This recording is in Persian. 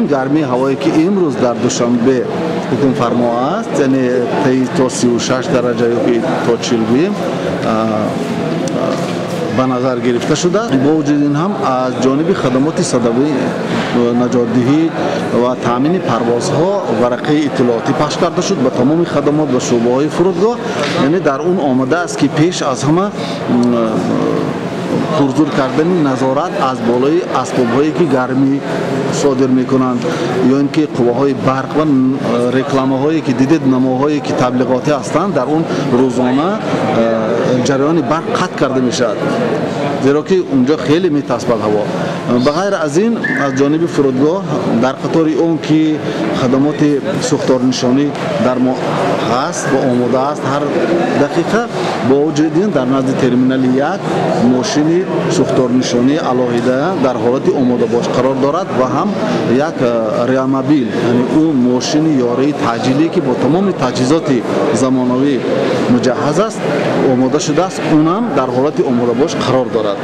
این گرمی هوایی که امروز در دوشنبه حکم فرما است، یعنی تا 36 درجه یا تا 40 گوییم به نظر گرفته شده. با وجود این هم از جانب خدمات صدوی نجات‌دهی و تامین پروازها ورقه اطلاعاتی پخش کرده شد به تمام خدمات و شعبه‌های فرودگاه. یعنی در اون آمده است که پیش از همه پرزور کردن نظارت از بالای اسباب‌هایی که گرمی صادر میکنند یا اینکه قوه‌های برق و رکلامه‌هایی که دیدید، نماهایی که تبلیغاتی هستند، در اون روزانه جریان برق قطع کرده میشد، زیرا که اونجا خیلی میتاسبد هوا. بغیر از این از جانب فرودگاه در قطار اون که خدمات سوختار نشانی در ما هست و آماده است هر دقیقه، با وجود این در نزد ترمینال 1 ماشین سوختار نشانی علاهیده در حالت آماده باش قرار دارد و هم یک ریامابیل، یعنی اون ماشین یاری تعجیلی که با تمام تجهیزات زمانوی مجهز است آماده شده است، اونم در حالت آماده باش قرار دارد.